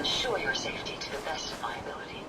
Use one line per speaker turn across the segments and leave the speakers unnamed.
ensure your safety to the best of my ability.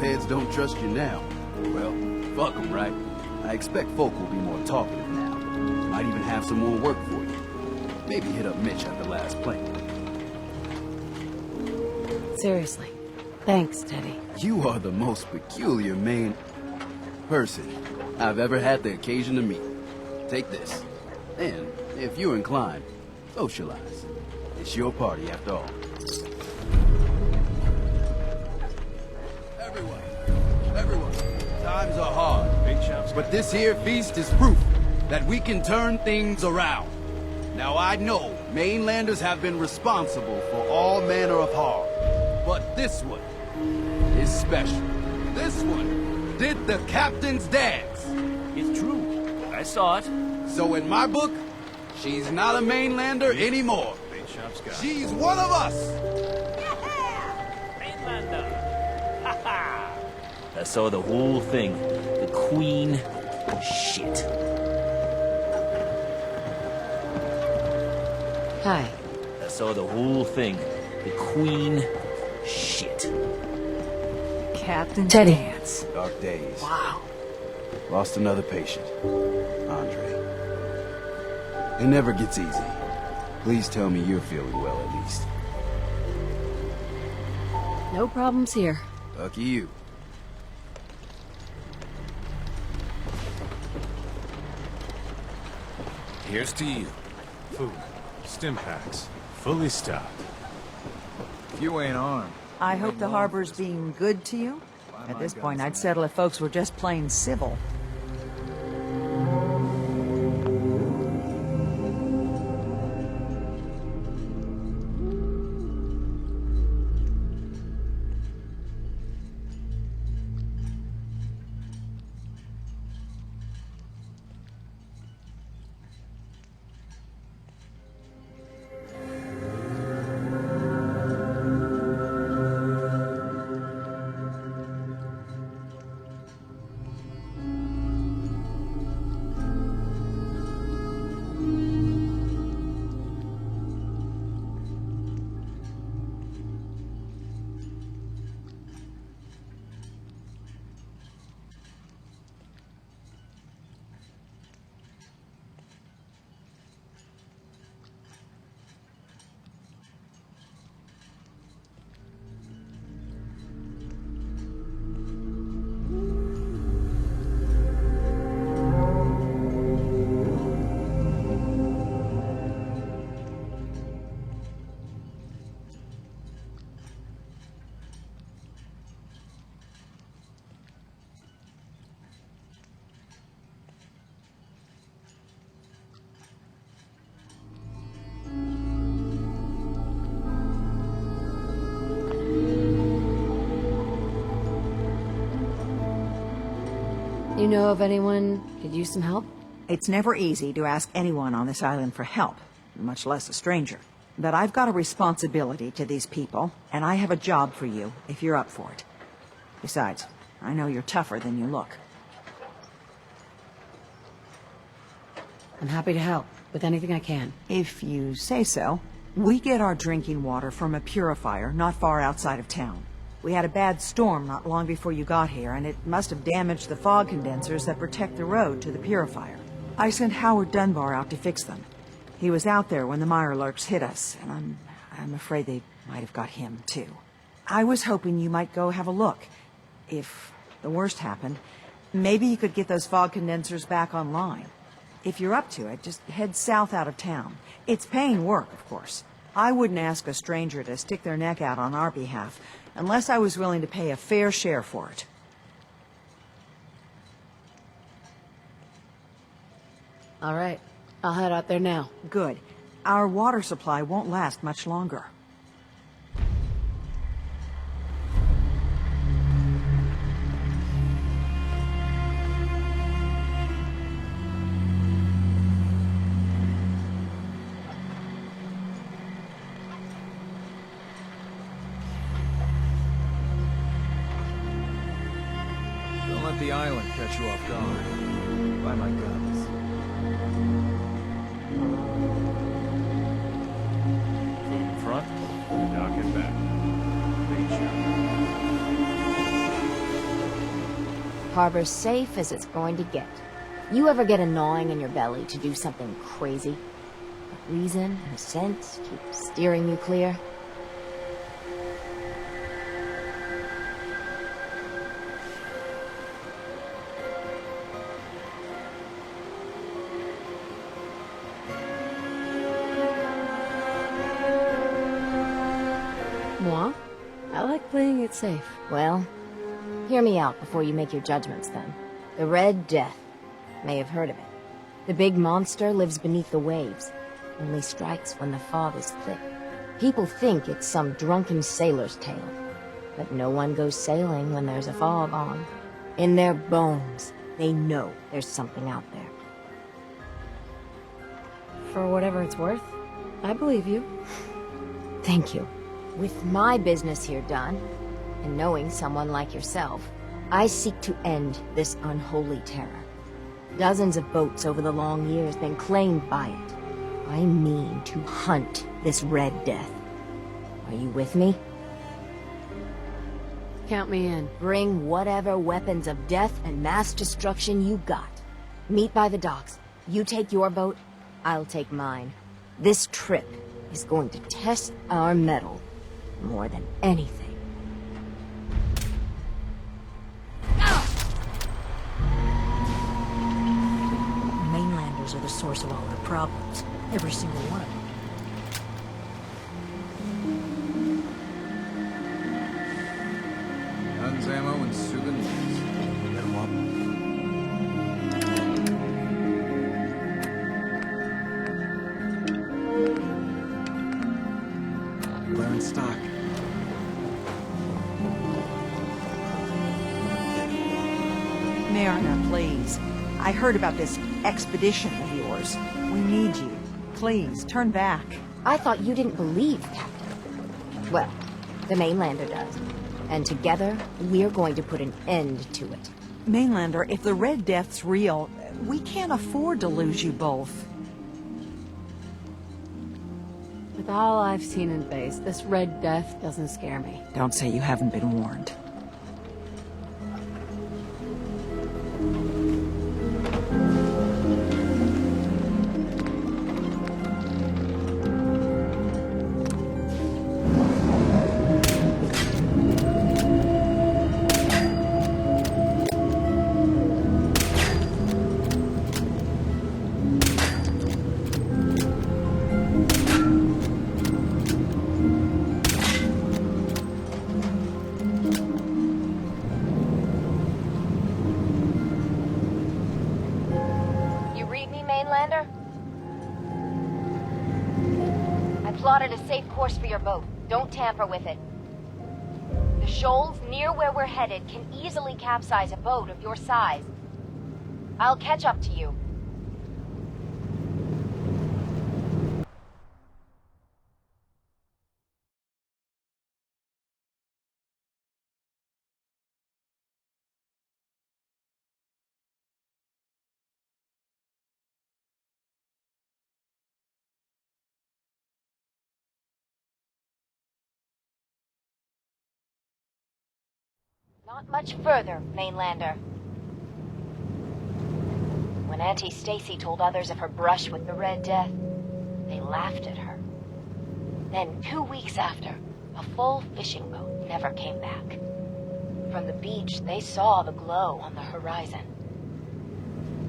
heads don't trust you now. Well, fuck them, right? I expect folk will be more talkative now. Might even have some more work for you. Maybe hit up Mitch at the last plane.
Seriously. Thanks, Teddy.
You are the most peculiar main person I've ever had the occasion to meet. Take this. And, if you're inclined, socialize. It's your party after all. Everyone, times are hard. But this here feast is proof that we can turn things around. Now I know mainlanders have been responsible for all manner of harm. But this one is special. This one did the captain's dance.
It's true. I saw it.
So in my book, she's not a mainlander anymore. She's one of us.
Mainlander. Ha ha. I saw the whole thing. The Queen. Shit.
Hi.
I saw the whole thing. The Queen. Shit.
Captain
Teddy.
Dance.
Dark days.
Wow.
Lost another patient. Andre. It never gets easy. Please tell me you're feeling well at least.
No problems here.
Lucky you.
Here's to you. Food, stim packs, fully stocked.
If you ain't armed.
I hope the harbor's being good to you. At this point, I'd settle if folks were just plain civil.
You know of anyone could use some help?
It's never easy to ask anyone on this island for help, much less a stranger. But I've got a responsibility to these people, and I have a job for you if you're up for it. Besides, I know you're tougher than you look.
I'm happy to help with anything I can.
If you say so. We get our drinking water from a purifier not far outside of town. We had a bad storm not long before you got here, and it must have damaged the fog condensers that protect the road to the purifier. I sent Howard Dunbar out to fix them. He was out there when the Mirelurks hit us, and I'm afraid they might have got him, too. I was hoping you might go have a look. If the worst happened, maybe you could get those fog condensers back online. If you're up to it, just head south out of town. It's paying work, of course. I wouldn't ask a stranger to stick their neck out on our behalf, unless I was willing to pay a fair share for it.
All right. I'll head out there now.
Good. Our water supply won't last much longer.
Don't let the island catch you off guard. By my guns.
Food in front, dock in back. Big shot.
Harbor's safe as it's going to get. You ever get a gnawing in your belly to do something crazy? But reason and sense keep steering you clear?
Moi? I like playing it safe.
Well, hear me out before you make your judgments then. The Red Death. May have heard of it. The big monster lives beneath the waves. Only strikes when the fog is thick. People think it's some drunken sailor's tale. But no one goes sailing when there's a fog on. In their bones, they know there's something out there.
For whatever it's worth, I believe you.
Thank you. With my business here done, and knowing someone like yourself, I seek to end this unholy terror. Dozens of boats over the long years been claimed by it. I mean to hunt this Red Death. Are you with me?
Count me in.
Bring whatever weapons of death and mass destruction you got. Meet by the docks. You take your boat, I'll take mine. This trip is going to test our mettle more than anything.
Mainlanders are the source of all our problems. Every single one of them.
Guns, ammo, and souvenirs. Get 'em up. We're in stock.
Mariner, please. I heard about this expedition of yours. We need you. Please, turn back.
I thought you didn't believe, Captain. Well, the Mainlander does. And together, we're going to put an end to it.
Mainlander, if the Red Death's real, we can't afford to lose you both.
With all I've seen in base, this Red Death doesn't scare me.
Don't say you haven't been warned.
Mainlander? I plotted a safe course for your boat. Don't tamper with it. The shoals near where we're headed can easily capsize a boat of your size. I'll catch up to you. Not much further, Mainlander. When Auntie Stacy told others of her brush with the Red Death, they laughed at her. Then 2 weeks after, a full fishing boat never came back. From the beach, they saw the glow on the horizon.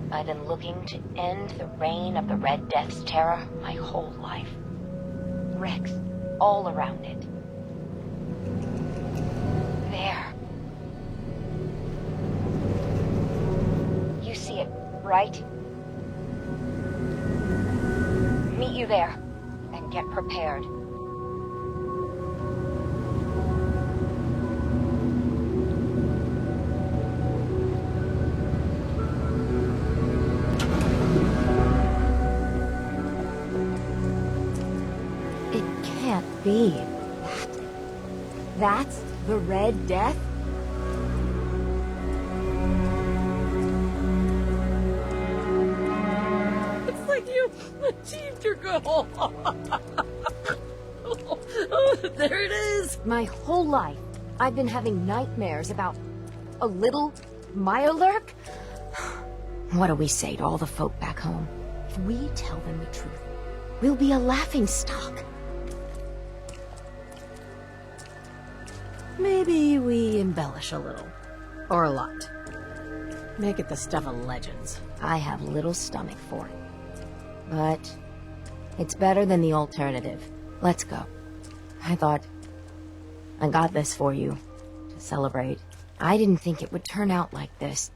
I've been looking to end the reign of the Red Death's terror my whole life. Wrecks all around it. There. You see it, right? Meet you there, and get prepared. It can't be that. That's the Red Death?
It's like you achieved your goal. Oh, there it is.
My whole life, I've been having nightmares about a little Mirelurk? What do we say to all the folk back home? If we tell them the truth, we'll be a laughing stock.
Maybe we embellish a little. Or a lot. Make it the stuff of legends.
I have little stomach for it. But it's better than the alternative. Let's go. I thought I got this for you to celebrate. I didn't think it would turn out like this.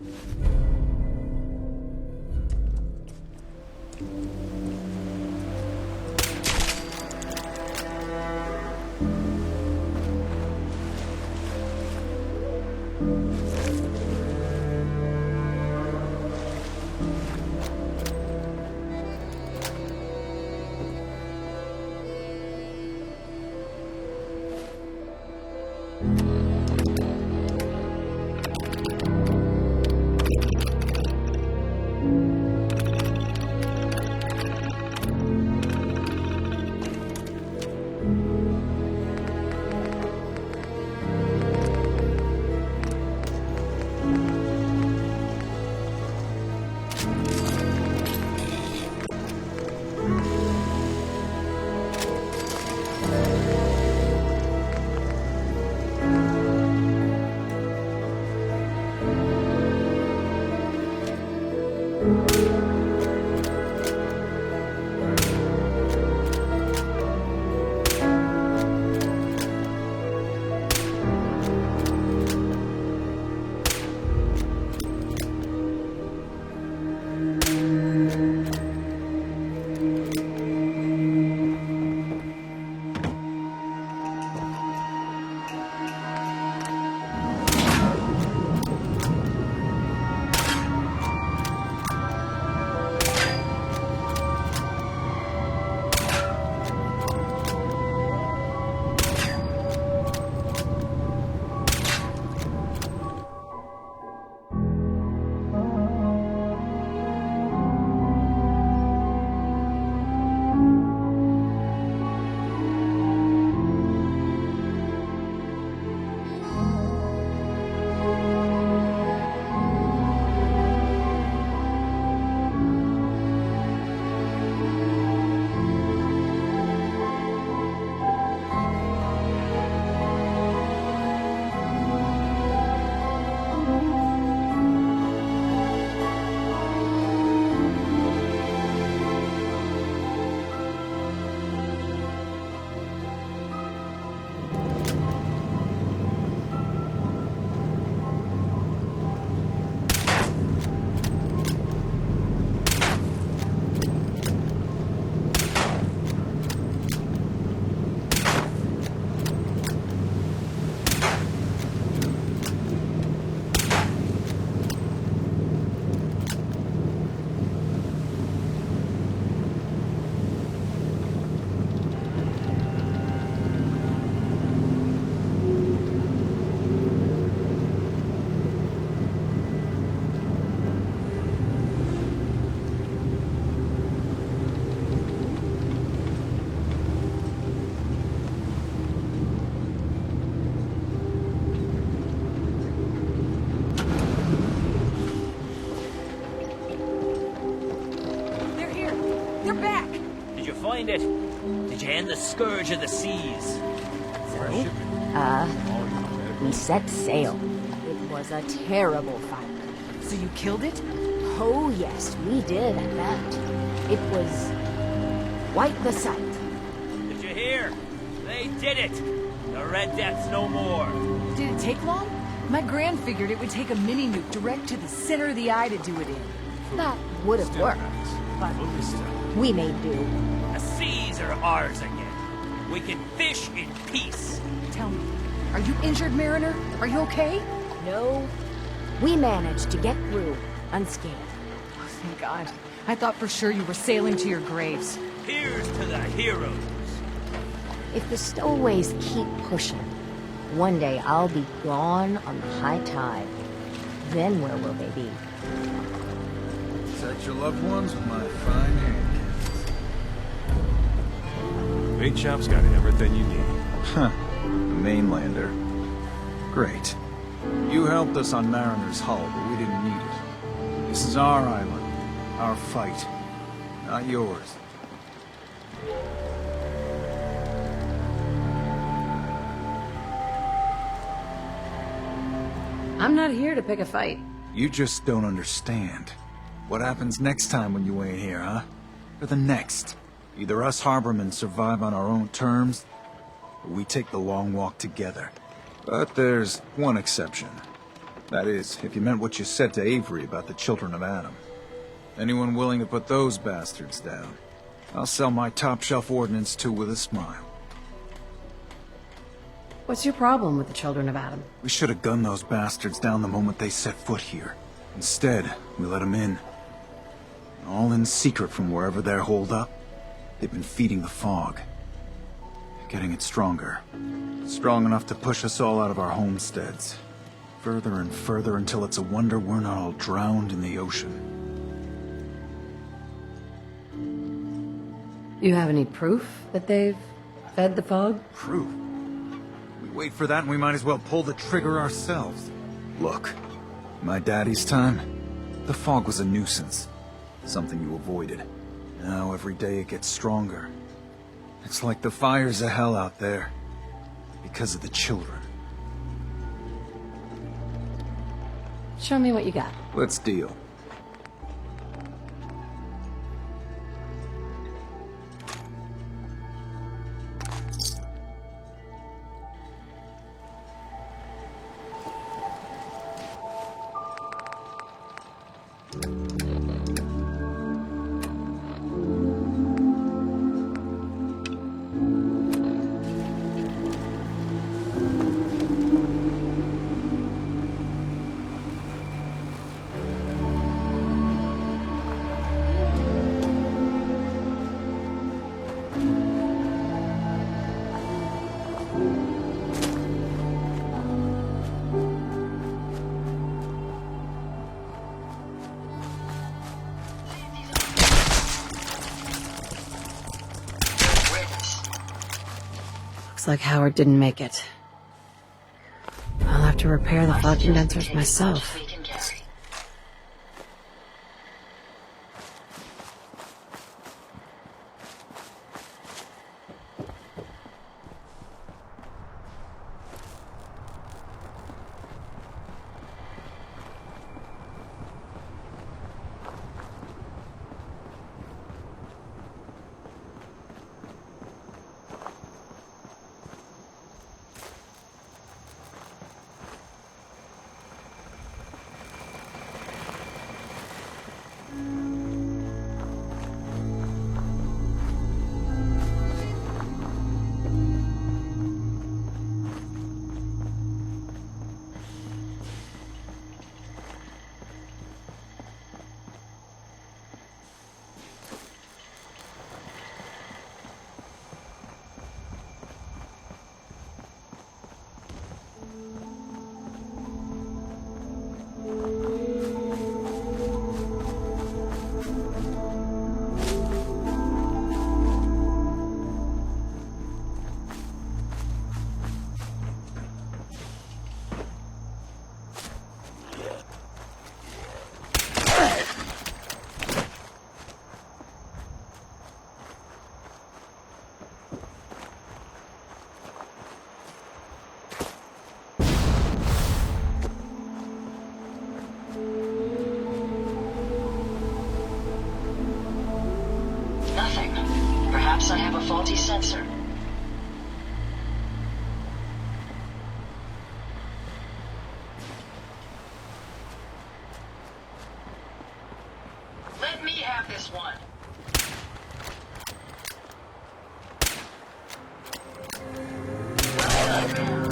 find it? Did you end the scourge of the seas?
We set sail.
It was a terrible fight.
So you killed it?
Oh yes, we did at that. It was quite the sight.
Did you hear? They did it! The Red Death's no more.
Did it take long? My Gran figured it would take a mini-nuke direct to the center of the eye to do it in.
That would have worked, but we made do.
The seas are ours again. We can fish in peace.
Tell me, are you injured, Mariner? Are you okay?
No, we managed to get through unscathed.
Oh, thank God. I thought for sure you were sailing to your graves.
Here's to the heroes.
If the stowaways keep pushing, one day I'll be gone on the high tide. Then where will they be?
Protect your loved ones with my fine hand.
Bait shop's got everything you need.
Huh. Mainlander. Great. You helped us on Mariner's hull, but we didn't need it. This is our island, our fight, not yours.
I'm not here to pick a fight.
You just don't understand. What happens next time when you ain't here, huh? Or the next? Either us harbormen survive on our own terms, or we take the long walk together. But there's one exception. That is, if you meant what you said to Avery about the children of Adam. Anyone willing to put those bastards down, I'll sell my top-shelf ordnance to with a smile.
What's your problem with the children of Adam?
We should have gunned those bastards down the moment they set foot here. Instead, we let them in. All in secret from wherever they're holed up. They've been feeding the fog. Getting it stronger. Strong enough to push us all out of our homesteads. Further and further until it's a wonder we're not all drowned in the ocean.
You have any proof that they've fed the fog?
Proof? We wait for that and we might as well pull the trigger ourselves. Look, my daddy's time, the fog was a nuisance. Something you avoided. Now every day it gets stronger. It's like the fires of hell out there. Because of the children.
Show me what you got.
Let's deal.
Looks like Howard didn't make it. I'll have to repair the fog condensers myself.
We can carry. Nothing. Perhaps I have a faulty sensor. Let me have this one. Well done.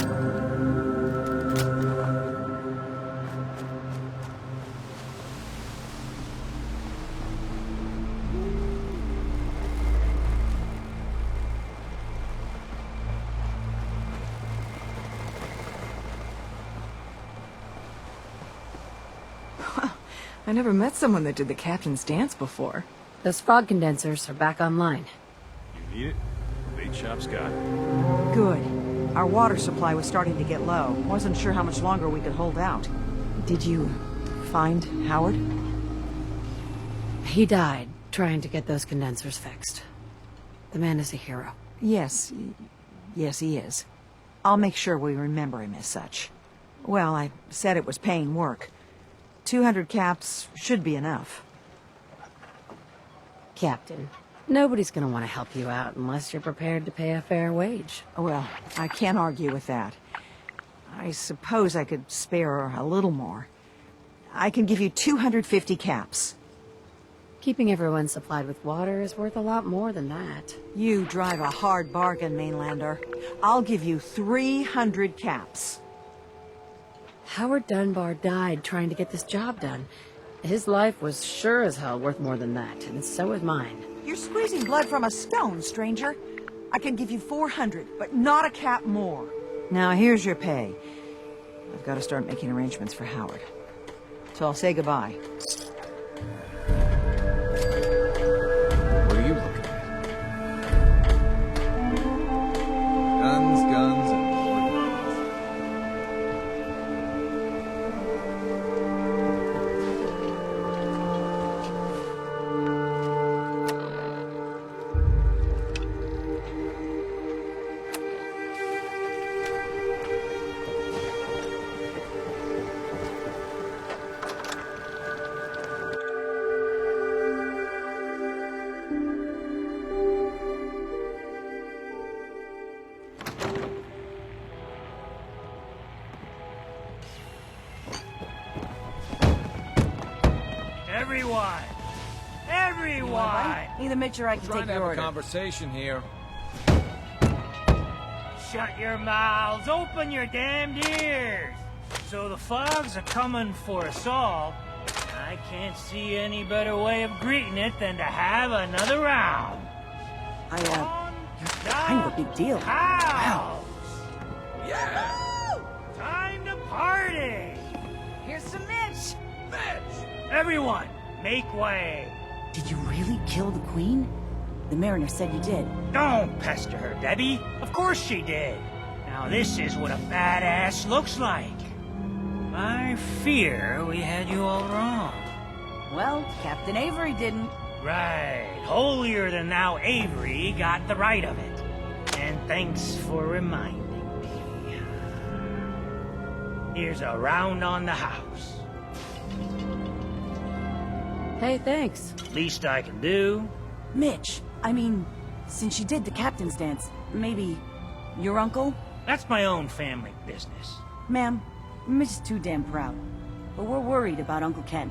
I never met someone that did the captain's dance before.
Those fog condensers are back online.
You need it? Bait shop's got it.
Good. Our water supply was starting to get low. Wasn't sure how much longer we could hold out. Did you find Howard?
He died trying to get those condensers fixed. The man is a hero.
Yes. Yes, he is. I'll make sure we remember him as such. Well, I said it was paying work. 200 caps should be enough.
Captain, nobody's gonna want to help you out unless you're prepared to pay a fair wage.
Well, I can't argue with that. I suppose I could spare a little more. I can give you 250 caps.
Keeping everyone supplied with water is worth a lot more than that.
You drive a hard bargain, Mainlander. I'll give you 300 caps.
Howard Dunbar died trying to get this job done. His life was sure as hell worth more than that, and so is mine.
You're squeezing blood from a stone, stranger. I can give you 400, but not a cap more. Now, here's your pay. I've got to start making arrangements for Howard. So I'll say goodbye.
What are you looking at? Guns, guns, and more guns.
Everyone!
Either Mitch or I can
Trying
take
to
your
have a
order.
conversation here.
Shut your mouths, open your damned ears! So the fogs are coming for us all. I can't see any better way of greeting it than to have another round.
You're kind of a big deal.
Wow! Yeah! Time to party!
Here's some Mitch!
Mitch! Everyone, make way!
Did you really kill the Queen? The Mariner said you did.
Don't pester her, Debbie. Of course she did. Now this is what a badass looks like. I fear we had you all wrong.
Well, Captain Avery didn't.
Right. Holier than thou Avery got the right of it. And thanks for reminding me. Here's a round on the house.
Hey, thanks.
Least I can do.
Mitch, I mean, since you did the captain's dance, maybe your uncle?
That's my own family business.
Ma'am, Mitch is too damn proud. But we're worried about Uncle Ken.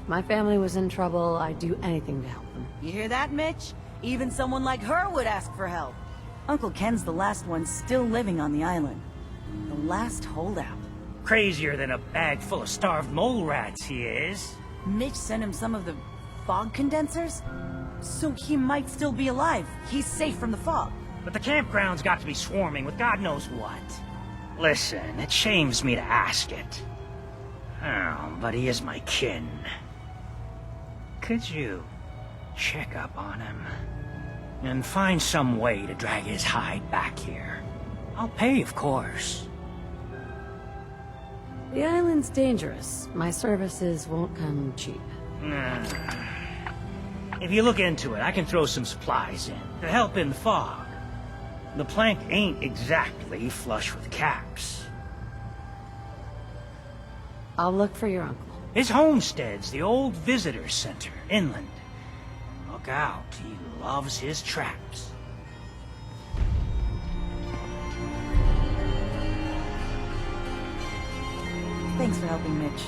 If my family was in trouble, I'd do anything to help them.
You hear that, Mitch? Even someone like her would ask for help. Uncle Ken's the last one still living on the island. The last holdout.
Crazier than a bag full of starved mole rats, he is.
Mitch sent him some of the fog condensers? So he might still be alive. He's safe from the fog.
But the campground's got to be swarming with God knows what. Listen, it shames me to ask it. Oh, but he is my kin. Could you check up on him? And find some way to drag his hide back here. I'll pay, of course.
The island's dangerous. My services won't come cheap.
If you look into it, I can throw some supplies in to help in the fog. The plank ain't exactly flush with caps.
I'll look for your uncle.
His homestead's the old visitor center, inland. Look out, he loves his traps.
Thanks for helping, Mitch.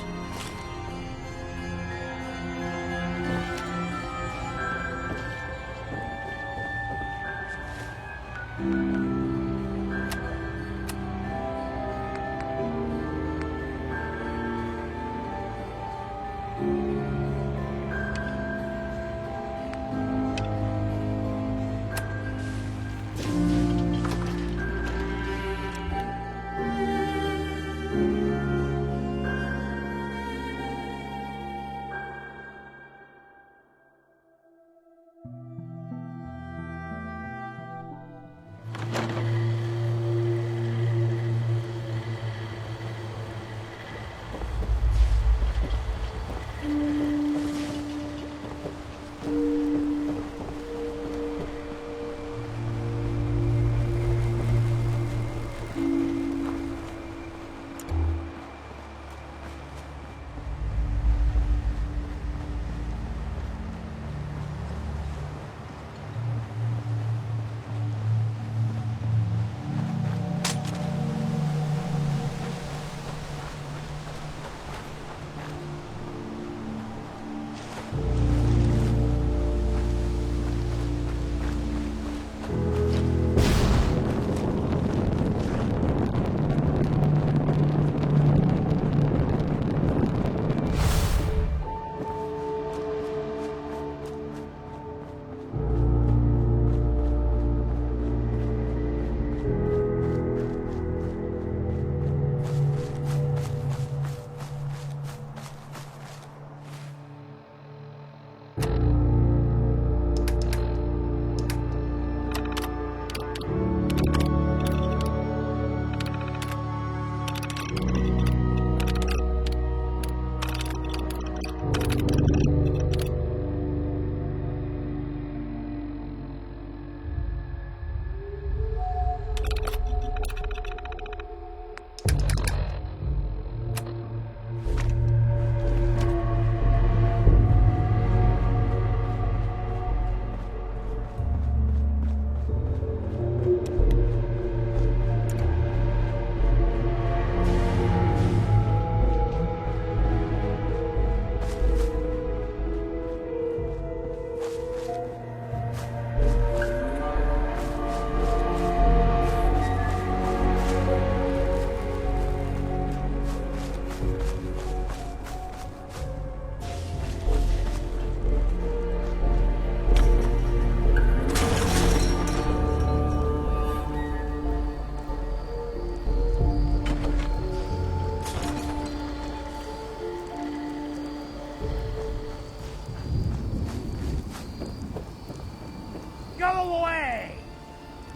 Go away!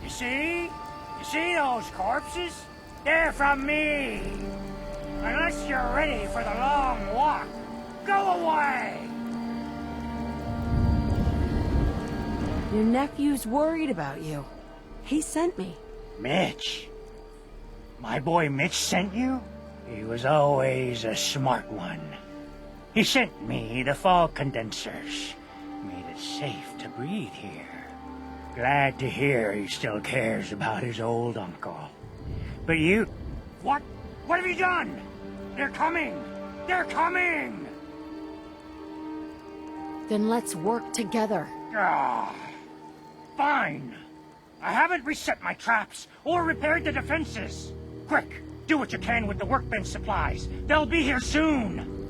You see? You see those corpses? They're from me! Unless you're ready for the long walk, go away!
Your nephew's worried about you. He sent me.
Mitch? My boy Mitch sent you? He was always a smart one. He sent me the fog condensers. Made it safe to breathe here. Glad to hear he still cares about his old uncle. But you... What? What have you done? They're coming! They're coming!
Then let's work together.
Ah, fine. I haven't reset my traps or repaired the defenses. Quick, do what you can with the workbench supplies. They'll be here soon.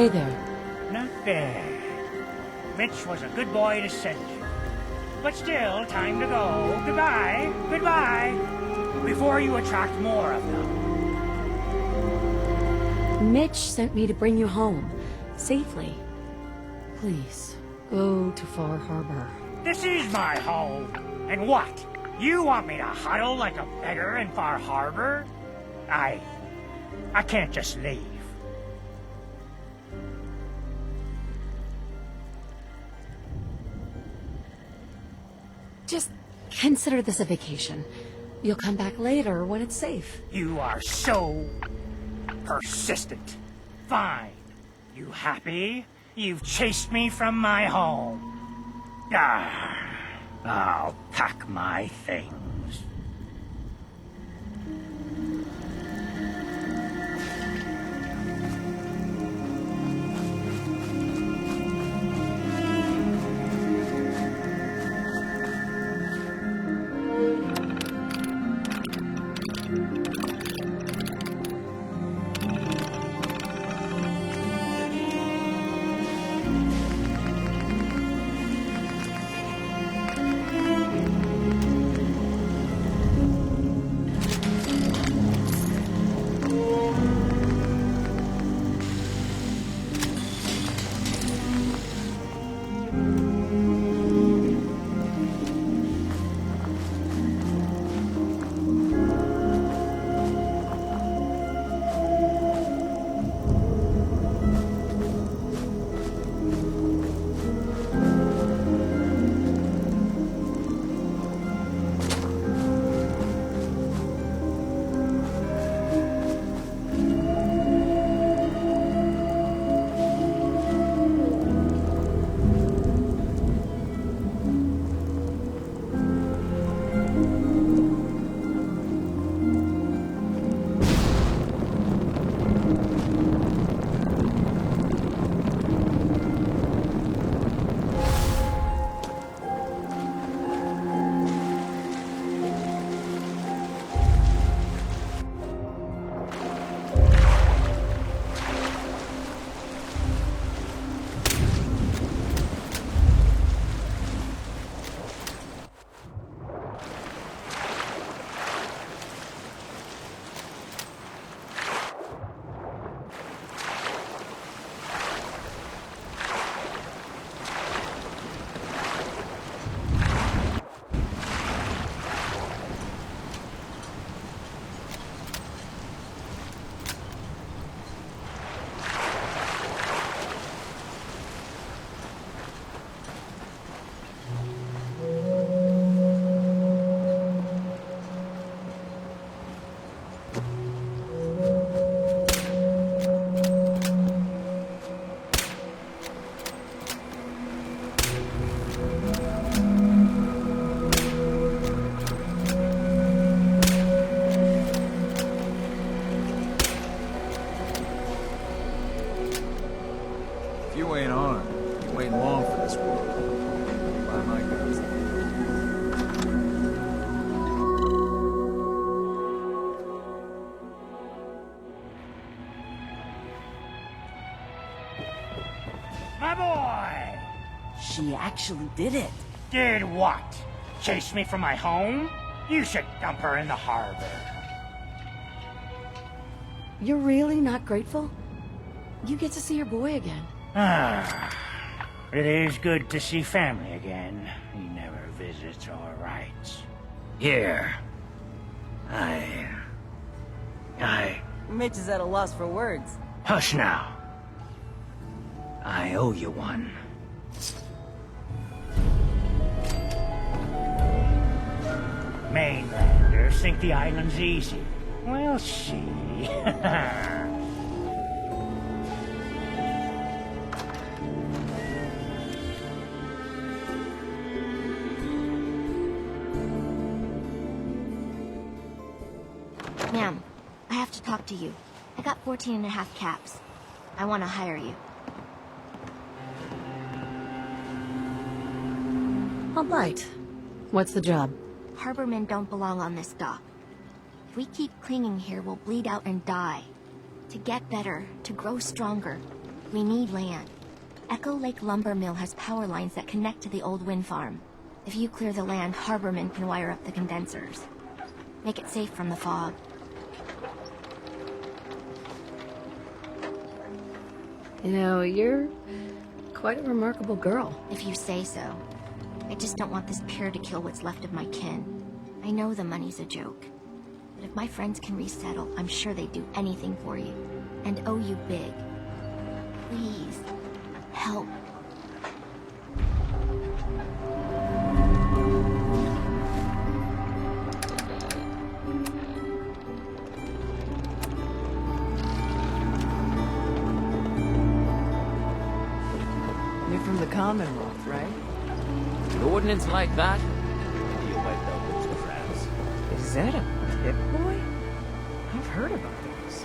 Hey there.
Not bad. Mitch was a good boy to send you. But still, time to go. Goodbye. Goodbye. Before you attract more of them.
Mitch sent me to bring you home. Safely. Please, go to Far Harbor.
This is my home. And what? You want me to huddle like a beggar in Far Harbor? I can't just leave.
Just consider this a vacation. You'll come back later when it's safe.
You are so persistent. Fine. You happy? You've chased me from my home. I'll pack my things.
If you ain't armed, you ain't long for this world. By my guns.
My boy!
She actually did it.
Did what? Chase me from my home? You should dump her in the harbor.
You're really not grateful? You get to see your boy again.
It is good to see family again. He never visits or writes. Here.
Mitch is at a loss for words.
Hush now. I owe you one. Mainlanders think the island's easy. We'll see.
Ma'am, I have to talk to you. I got 14 and a half caps. I want to hire you.
All right. What's the job?
Harbormen don't belong on this dock. If we keep clinging here, we'll bleed out and die. To get better, to grow stronger, We need land. Echo Lake Lumber Mill has power lines that connect to the old wind farm. If you clear the land, Harbormen can wire up the condensers. Make it safe from the fog.
You know, you're quite a remarkable girl.
If you say so. I just don't want this pier to kill what's left of my kin. I know the money's a joke. But if my friends can resettle, I'm sure they'd do anything for you. And owe you big. Please, help.
You're from the Commonwealth, right?
An ordinance like that?
You wiped out with your friends.
Is that a Pip Boy? I've heard about those.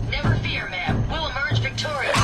Never fear, ma'am. We'll emerge victorious.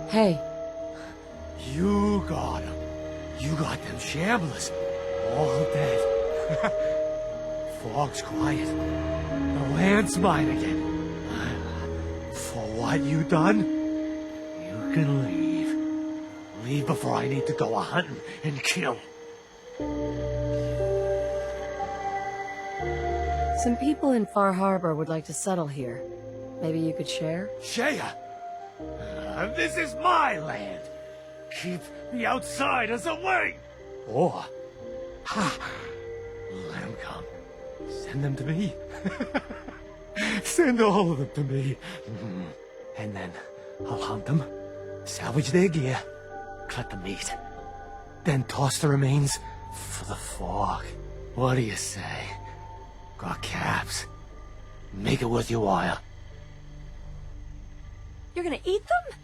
Hey,
You got them. You got them shamblers. All dead. Fog's quiet. The land's mine again. For what you done, you can leave. Leave before I need to go a-hunting and kill.
some people in Far Harbor would like to settle here. Maybe you could share?
Shea! This is my land. Keep the outsiders away! Or, let them come. Send them to me. Send all of them to me. And then I'll hunt them, salvage their gear, cut the meat, then toss the remains for the fog. What do you say? Got caps. Make it worth your while.
You're gonna eat them?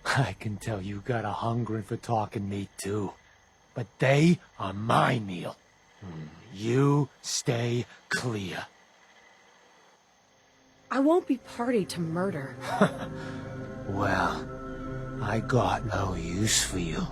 I can tell you got a hungering for talking meat too. But they are my meal. You stay clear.
I won't be party to murder.
Well, I got no use for you.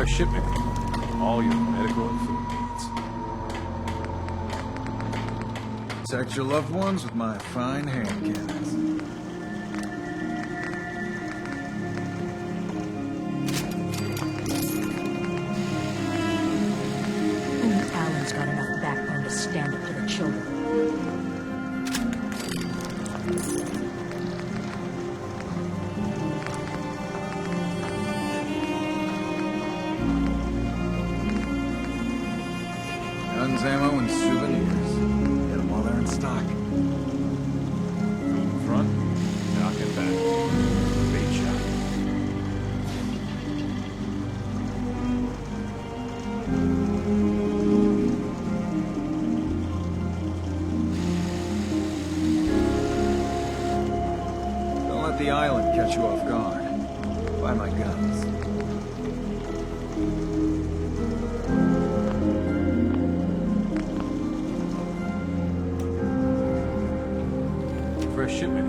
For a shipment. All your medical and food needs.
Protect your loved ones with my fine hand cannons.
Only Alan's got enough backbone to stand up to the children.
Guns, ammo, and souvenirs. Get them while they're in stock.
Front, knock and back. Bait shop.
Don't let the island catch you off guard. Buy my guns.
For a shipment.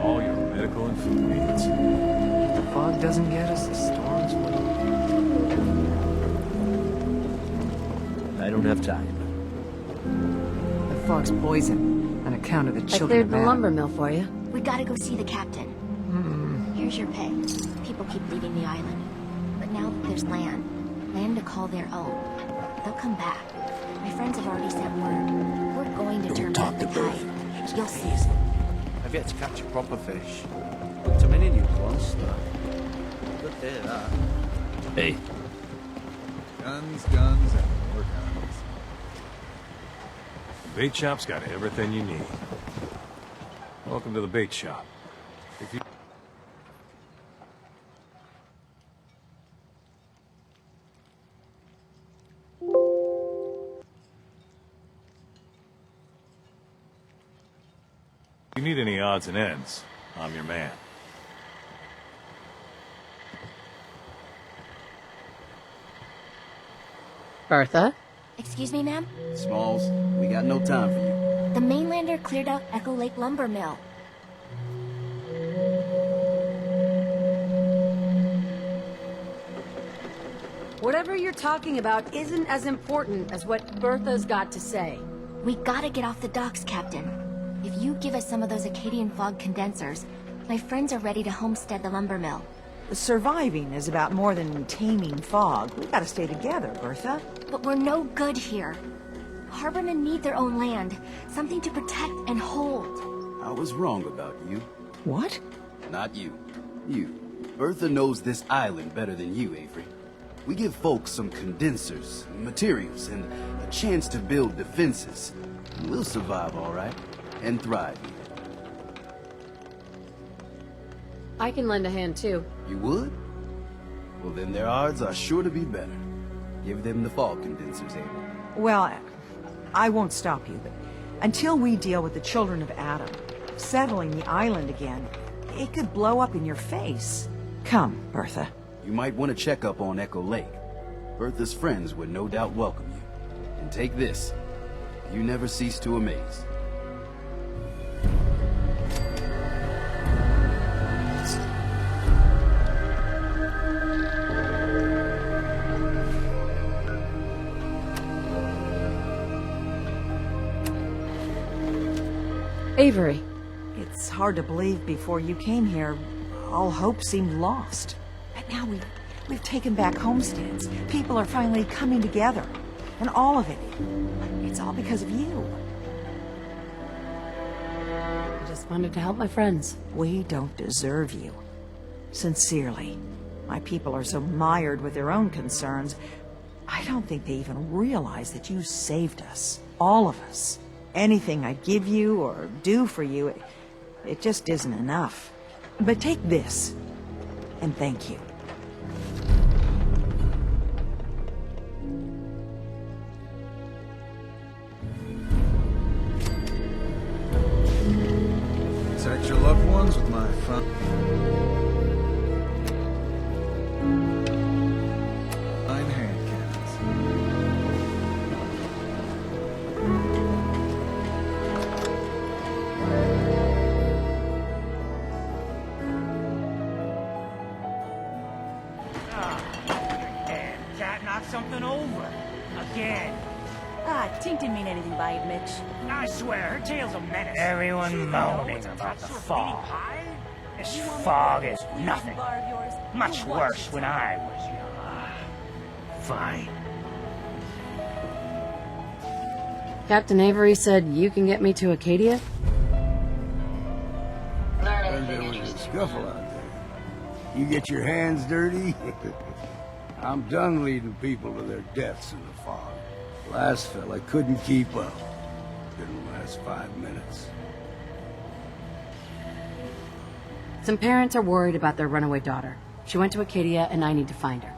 All your medical and food needs.
If the fog doesn't get us, the storms will.
I don't have time.
The fog's poison, on account of the
I
children
cleared
of
the
Adam.
lumber mill for you.
We gotta go see the captain. Here's your pay. People keep leaving the island. But now that there's land to call their own, they'll come back. My friends have already sent word. We're going to turn back the tide. You'll see.
I've yet to catch a proper fish. Looked a mini nuke once, though. Good day, that. Hey.
Guns, guns, and more guns.
Bait shop's got everything you need. Welcome to the bait shop. If you... If you need any odds and ends, I'm your man.
Bertha?
Excuse me, ma'am?
Smalls, we got no time for you.
The mainlander cleared out Echo Lake Lumber Mill.
Whatever you're talking about isn't as important as what Bertha's got to say.
We gotta get off the docks, Captain. If you give us some of those Acadian fog condensers, my friends are ready to homestead the lumber mill.
Surviving is about more than taming fog. We gotta stay together, Bertha.
But we're no good here. Harbormen need their own land, something to protect and hold.
I was wrong about you.
What?
Not you. You. Bertha knows this island better than you, Avery. We give folks some condensers, materials, and a chance to build defenses. We'll survive all right, and thrive here.
I can lend a hand too.
You would? Well, then their odds are sure to be better. Give them the fog condensers, Avery.
Well, I won't stop you, but until we deal with the children of Adam, settling the island again, it could blow up in your face. Come, Bertha.
You might want to check up on Echo Lake. Bertha's friends would no doubt welcome you. And take this. You never cease to amaze.
Avery.
It's hard to believe before you came here, all hope seemed lost. But now we've taken back homesteads. People are finally coming together. And all of it, it's all because of you.
I just wanted to help my friends.
We don't deserve you. Sincerely. My people are so mired with their own concerns, I don't think they even realize that you saved us. All of us. Anything I give you or do for you, it just isn't enough. But take this, and thank you.
Protect your loved ones with my fine hand cannons.
something over. Again.
Ah, Tink didn't mean anything by it, Mitch.
I swear, her tale's a menace. Everyone moaning about the fog. This fog is nothing. Much worse when I was young. Fine.
Captain Avery said you can get me to Acadia?
There was a scuffle out there. You get your hands dirty? I'm done leading people to their deaths in the fog. Last fella couldn't keep up. Didn't last 5 minutes.
Some parents are worried about their runaway daughter. She went to Acadia, and I need to find her.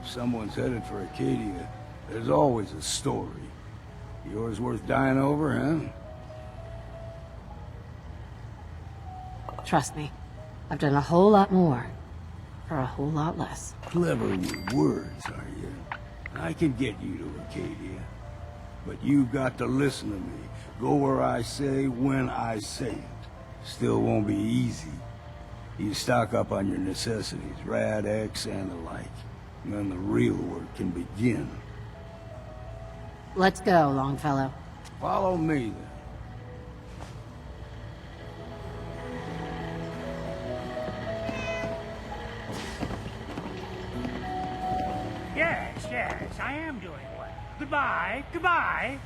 If someone's headed for Acadia, there's always a story. Yours worth dying over, huh?
Trust me, I've done a whole lot more for a whole lot less.
Clever with words, are you? I can get you to Acadia. But you've got to listen to me. Go where I say, when I say it. Still won't be easy. You stock up on your necessities, Rad X and the like. And then the real work can begin.
Let's go, Longfellow.
Follow me, then.
Yes, I am doing well. Goodbye, goodbye.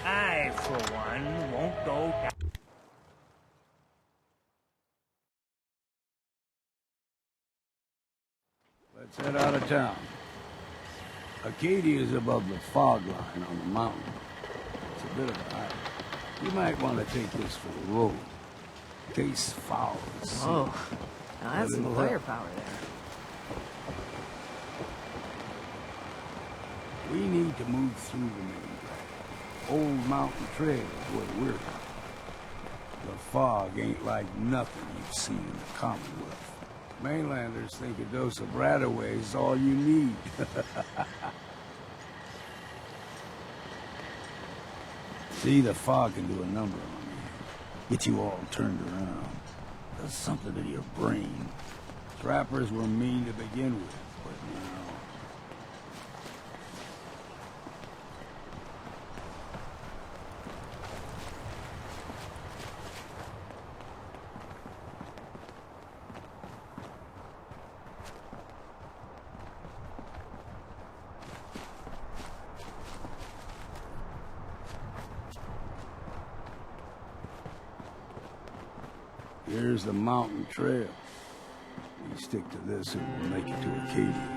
I, for one, won't go down.
Let's head out of town. Acadia is above the fog line on the mountain. It's a bit of a hike. You might want to take this for the road. In case foul is seen.
Oh, now that's some firepower there.
We need to move through the main drag. Old Mountain Trail is where we're at. The fog ain't like nothing you've seen in the Commonwealth. Mainlanders think a dose of Radaway is all you need. See, the fog can do a number on you. Get you all turned around. Does something to your brain. Trappers were mean to begin with, but now... Here's the mountain trail. We stick to this and we'll make it to Acadia.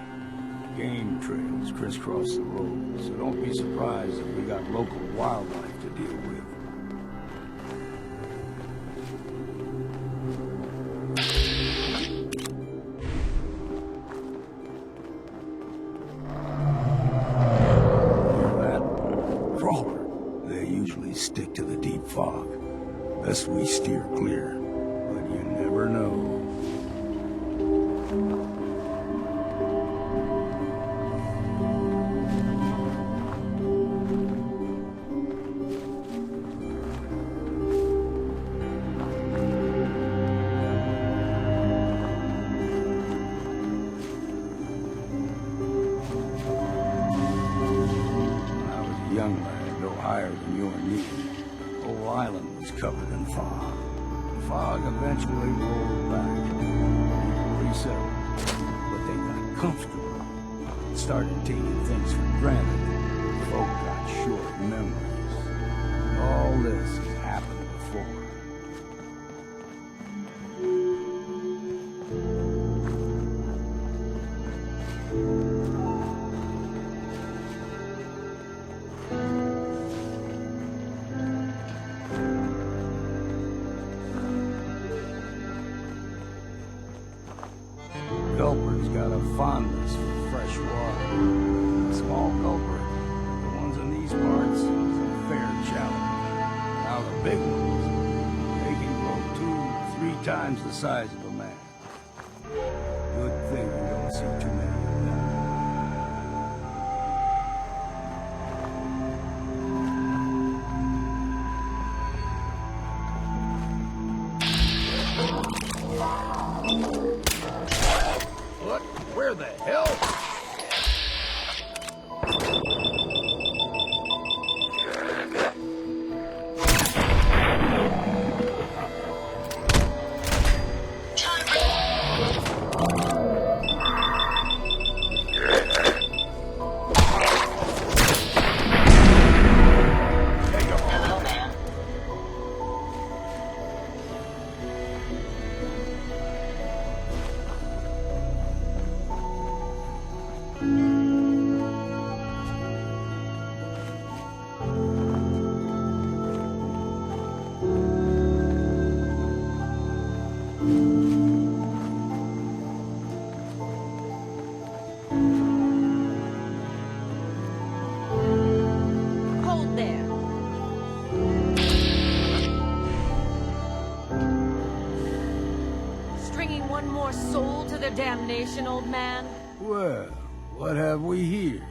Game trails crisscross the road, so don't be surprised if we got local wildlife to deal with. Hear that? Crawler. They usually stick to the deep fog. Best we steer clear. You never know. When I was a young lad, no higher than you and me, the whole island was covered in fog. Fog eventually rolled back. People resettled, but they got comfortable. Started taking things for granted. Folk got short memories. All this has happened before. Gulper's got a fondness for fresh water. Small gulper, the ones in these parts, is a fair challenge. Now the big ones, they can grow 2 or 3 times the size of a man. Good thing you don't see too many of them. What? Where the hell?
Hold there. Stringing one more soul to their damnation, old man?
Well, what have we here?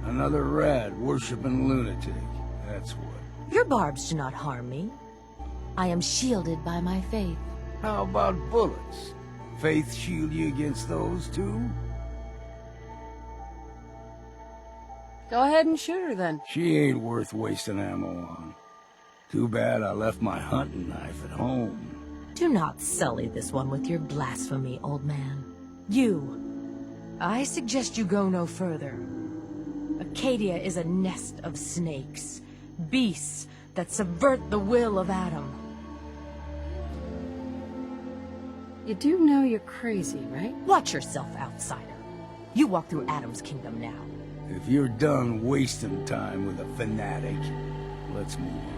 Another rad worshipping lunatic. That's what.
Your barbs do not harm me. I am shielded by my faith.
How about bullets? Faith shield you against those too?
Go ahead and shoot her then.
She ain't worth wasting ammo on. Too bad I left my hunting knife at home.
Do not sully this one with your blasphemy, old man. You. I suggest you go no further. Acadia is a nest of snakes. Beasts that subvert the will of Adam.
You do know you're crazy, right?
Watch yourself, outsider. You walk through Adam's kingdom now.
If you're done wasting time with a fanatic, let's move on.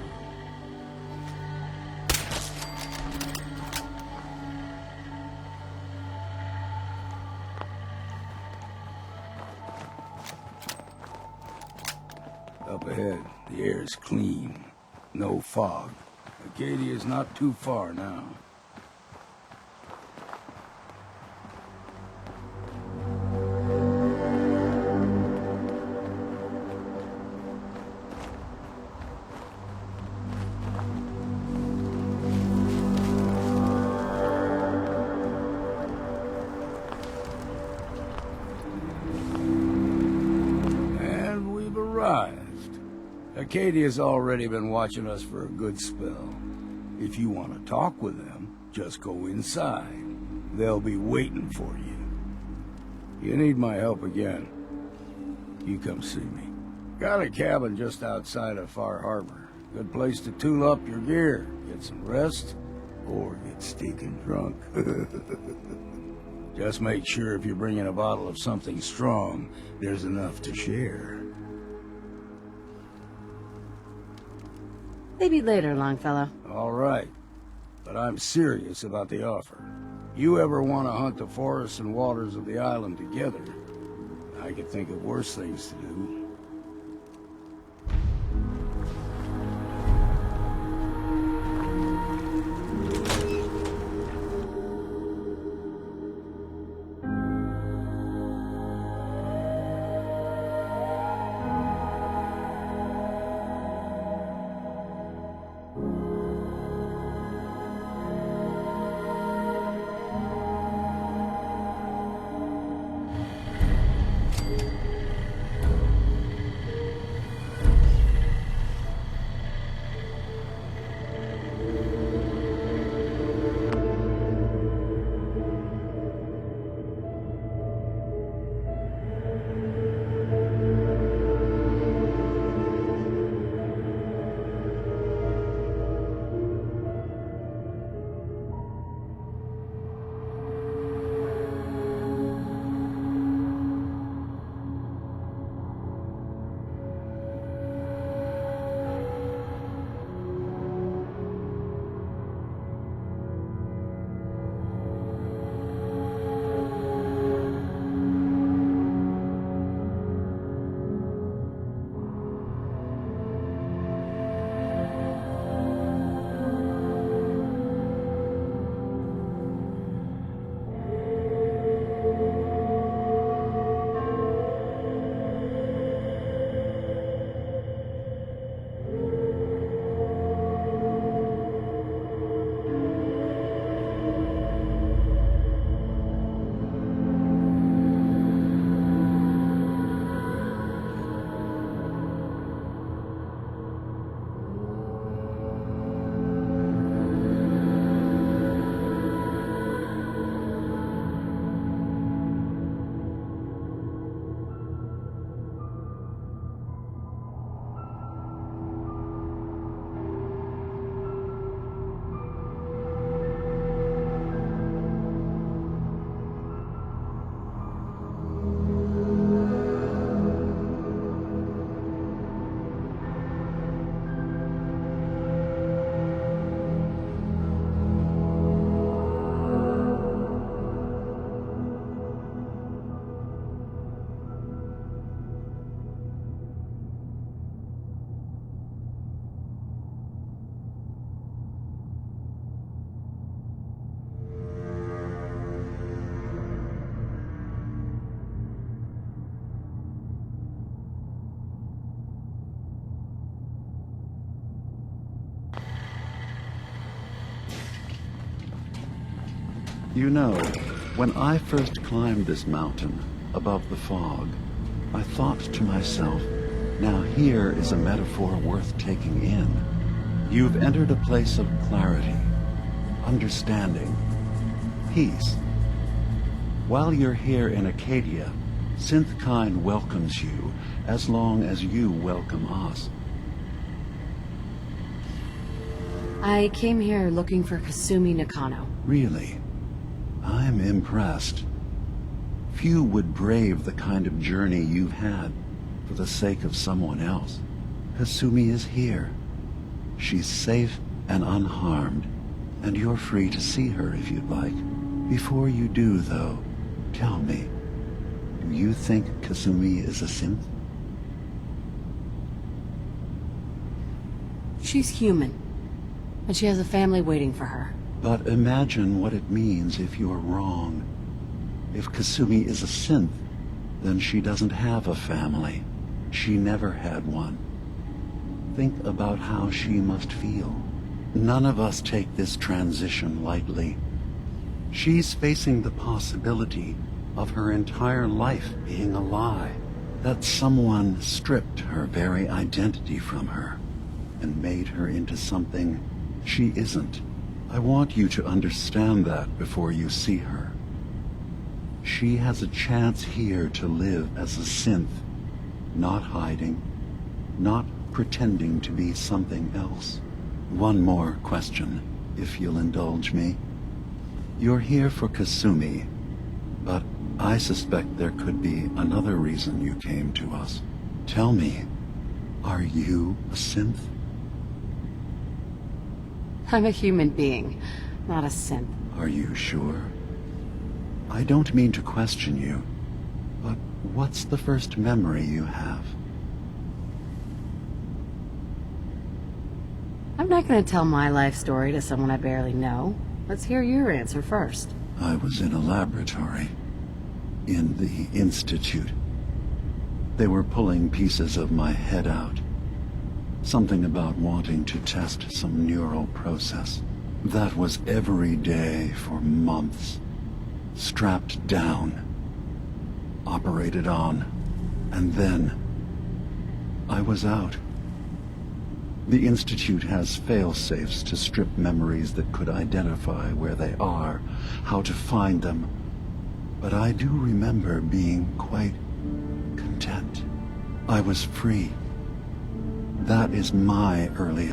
Up ahead, the air's clean. No fog. Acadia's not too far now. And we've arrived. Acadia's already been watching us for a good spell. If you want to talk with them, just go inside. They'll be waiting for you. You need my help again, you come see me. Got a cabin just outside of Far Harbor. Good place to tool up your gear, get some rest, or get stinking drunk. Just make sure if you're bringing a bottle of something strong, there's enough to share.
Maybe later, Longfellow.
All right, but I'm serious about the offer. You ever want to hunt the forests and waters of the island together, I could think of worse things to do.
You know, when I first climbed this mountain above the fog, I thought to myself, now here is a metaphor worth taking in. You've entered a place of clarity, understanding, peace. While you're here in Acadia, Synthkind welcomes you as long as you welcome us.
I came here looking for Kasumi Nakano.
Really? I'm impressed. Few would brave the kind of journey you've had for the sake of someone else. Kasumi is here. She's safe and unharmed, and you're free to see her if you'd like. Before you do, though, tell me, do you think Kasumi is a synth?
She's human, and she has a family waiting for her.
But imagine what it means if you're wrong. If Kasumi is a synth, then she doesn't have a family. She never had one. Think about how she must feel. None of us take this transition lightly. She's facing the possibility of her entire life being a lie, that someone stripped her very identity from her and made her into something she isn't. I want you to understand that before you see her. She has a chance here to live as a synth, not hiding, not pretending to be something else. One more question, if you'll indulge me. You're here for Kasumi, but I suspect there could be another reason you came to us. Tell me, are you a synth?
I'm a human being, not a synth.
Are you sure? I don't mean to question you, but what's the first memory you have?
I'm not going to tell my life story to someone I barely know. Let's hear your answer first.
I was in a laboratory. In the Institute. They were pulling pieces of my head out. Something about wanting to test some neural process. That was every day for months. Strapped down. Operated on. And then I was out. The Institute has fail-safes to strip memories that could identify where they are, how to find them. But I do remember being quite content. I was free. That is my early...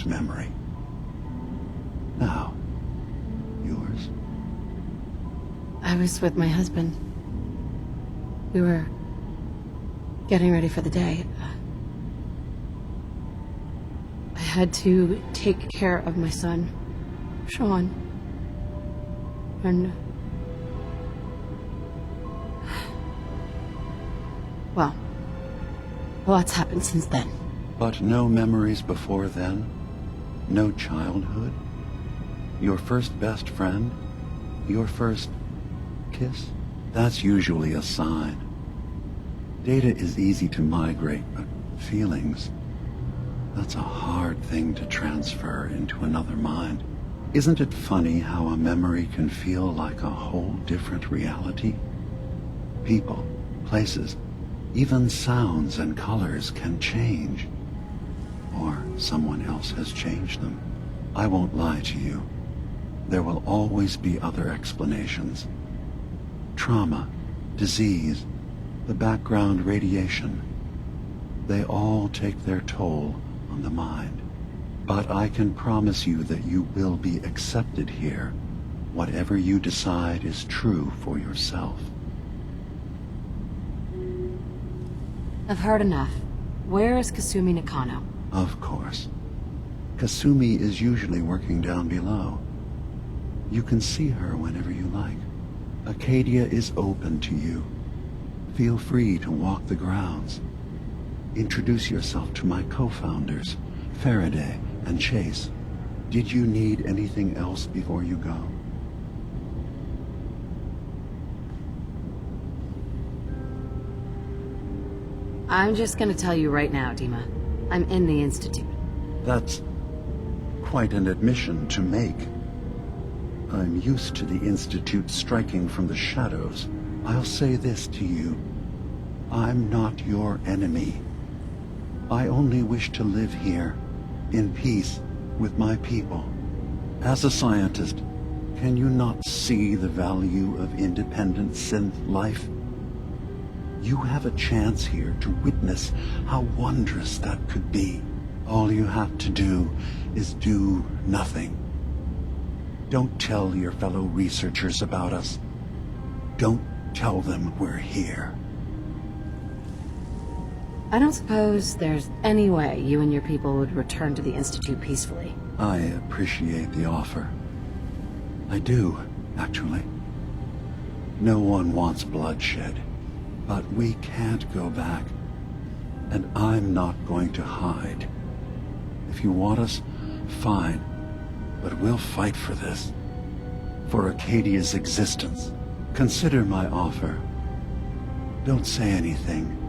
memory. Now, yours?
I was with my husband. We were getting ready for the day. I had to take care of my son, Sean. And... well, a lot's happened since then.
But no memories before then? No childhood? Your first best friend? Your first kiss? That's usually a sign. Data is easy to migrate, but feelings, that's a hard thing to transfer into another mind. Isn't it funny how a memory can feel like a whole different reality? People, places, even sounds and colors can change. Or someone else has changed them. I won't lie to you. There will always be other explanations. Trauma, disease, the background radiation. They all take their toll on the mind. But I can promise you that you will be accepted here, whatever you decide is true for yourself.
I've heard enough. Where is Kasumi Nakano?
Of course. Kasumi is usually working down below. You can see her whenever you like. Acadia is open to you. Feel free to walk the grounds. Introduce yourself to my co-founders, Faraday and Chase. Did you need anything else before you go?
I'm just gonna tell you right now, Dima. I'm in the Institute.
That's quite an admission to make. I'm used to the Institute striking from the shadows. I'll say this to you. I'm not your enemy. I only wish to live here, in peace with my people. As a scientist, can you not see the value of independent synth life? You have a chance here to witness how wondrous that could be. All you have to do is do nothing. Don't tell your fellow researchers about us. Don't tell them we're here.
I don't suppose there's any way you and your people would return to the Institute peacefully.
I appreciate the offer. I do, actually. No one wants bloodshed, but we can't go back. And I'm not going to hide. If you want us, fine, but we'll fight for this. For Acadia's existence. Consider my offer. Don't say anything.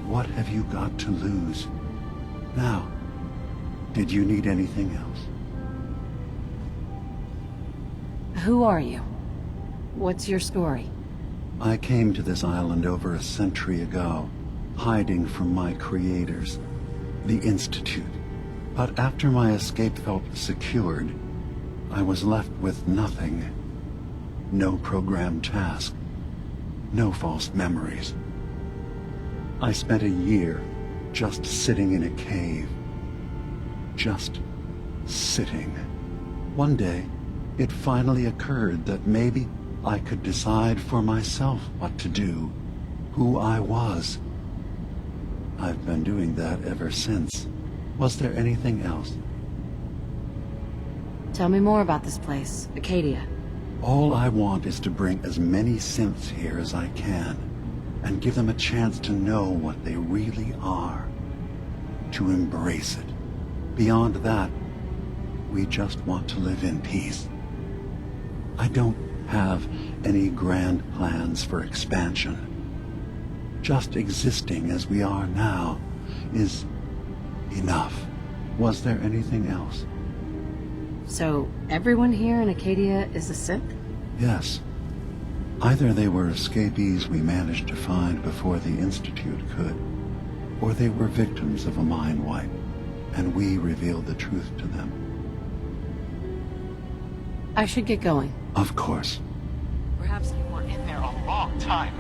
What have you got to lose? Now, did you need anything else?
Who are you? What's your story?
I came to this island over a century ago, hiding from my creators, the Institute. But after my escape felt secured, I was left with nothing. No programmed task. No false memories. I spent a year just sitting in a cave. Just sitting. One day, it finally occurred that maybe I could decide for myself what to do, who I was. I've been doing that ever since. Was there anything else?
Tell me more about this place, Acadia.
All I want is to bring as many synths here as I can, and give them a chance to know what they really are. To embrace it. Beyond that, we just want to live in peace. I don't have any grand plans for expansion. Just existing as we are now is enough. Was there anything else?
So, everyone here in Acadia is a synth?
Yes. Either they were escapees we managed to find before the Institute could, or they were victims of a mind wipe, and we revealed the truth to them.
I should get going.
Of course.
Perhaps you were in there a long time.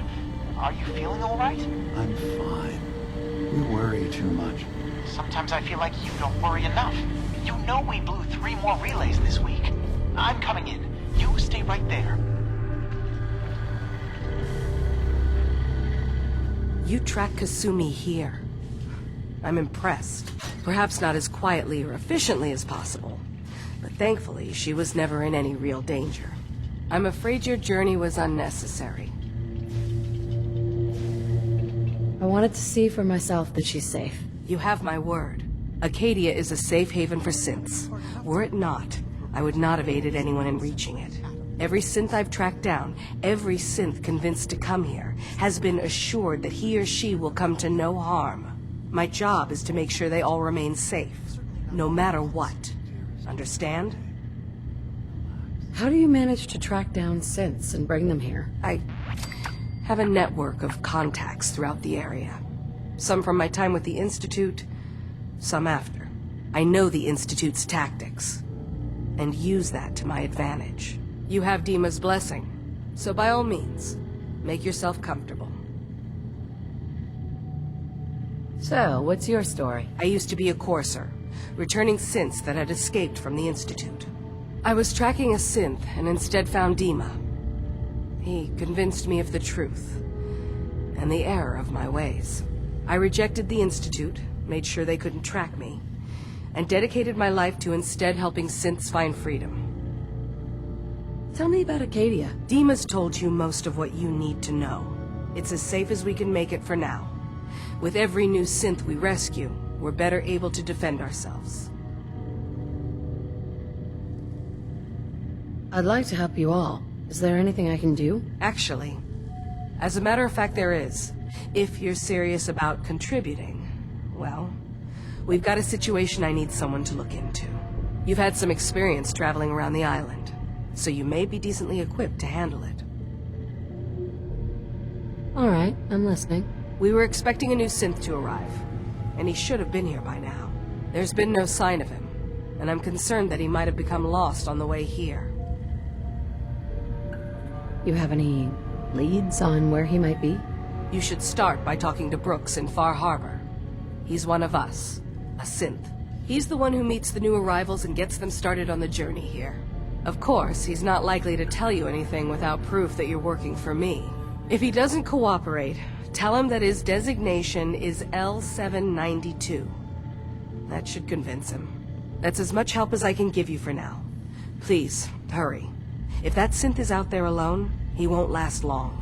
Are you feeling all right?
I'm fine. We worry too much.
Sometimes I feel like you don't worry enough. You know we blew 3 more relays this week. I'm coming in. You stay right there.
You track Kasumi here. I'm impressed. Perhaps not as quietly or efficiently as possible, but thankfully she was never in any real danger. I'm afraid your journey was unnecessary.
I wanted to see for myself that she's safe.
You have my word. Acadia is a safe haven for synths. Were it not, I would not have aided anyone in reaching it. Every synth I've tracked down, every synth convinced to come here, has been assured that he or she will come to no harm. My job is to make sure they all remain safe, no matter what. Understand?
How do you manage to track down synths and bring them here?
I have a network of contacts throughout the area. Some from my time with the Institute, some after. I know the Institute's tactics, and use that to my advantage. You have Dima's blessing, so by all means, make yourself comfortable.
So, what's your story?
I used to be a courser, returning synths that had escaped from the Institute. I was tracking a synth and instead found Dima. He convinced me of the truth, and the error of my ways. I rejected the Institute, made sure they couldn't track me, and dedicated my life to instead helping synths find freedom.
Tell me about Acadia.
Dima's told you most of what you need to know. It's as safe as we can make it for now. With every new synth we rescue, we're better able to defend ourselves.
I'd like to help you all. Is there anything I can do?
Actually, as a matter of fact, there is. If you're serious about contributing, well, we've got a situation I need someone to look into. You've had some experience traveling around the island, so you may be decently equipped to handle it.
All right, I'm listening.
We were expecting a new synth to arrive, and he should have been here by now. There's been no sign of him, and I'm concerned that he might have become lost on the way here.
You have any leads on where he might be?
You should start by talking to Brooks in Far Harbor. He's one of us, a synth. He's the one who meets the new arrivals and gets them started on the journey here. Of course, he's not likely to tell you anything without proof that you're working for me. If he doesn't cooperate, tell him that his designation is L792. That should convince him. That's as much help as I can give you for now. Please, hurry. If that synth is out there alone, he won't last long.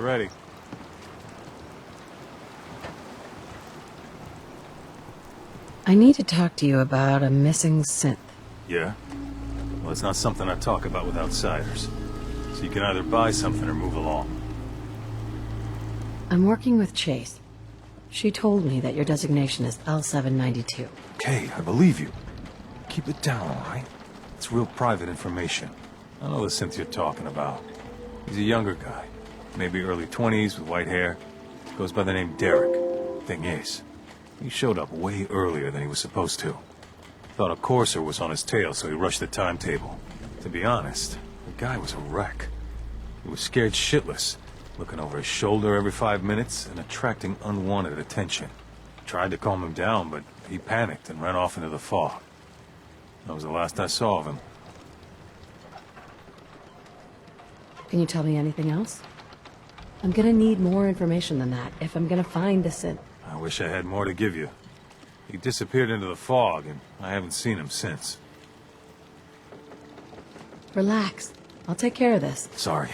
ready.
I need to talk to you about a missing synth.
Yeah? Well, it's not something I talk about with outsiders. So you can either buy something or move along.
I'm working with Chase. She told me that your designation is L792.
Okay, I believe you. Keep it down, all right? It's real private information. I know the synth you're talking about. He's a younger guy. Maybe early 20s with white hair. Goes by the name Derek. Thing is, he showed up way earlier than he was supposed to. Thought a courser was on his tail, so he rushed the timetable. To be honest, the guy was a wreck. He was scared shitless, looking over his shoulder every 5 minutes and attracting unwanted attention. Tried to calm him down, but he panicked and ran off into the fog. That was the last I saw of him.
Can you tell me anything else? I'm gonna need more information than that if I'm gonna find the synth.
I wish I had more to give you. He disappeared into the fog, and I haven't seen him since.
Relax. I'll take care of this.
Sorry.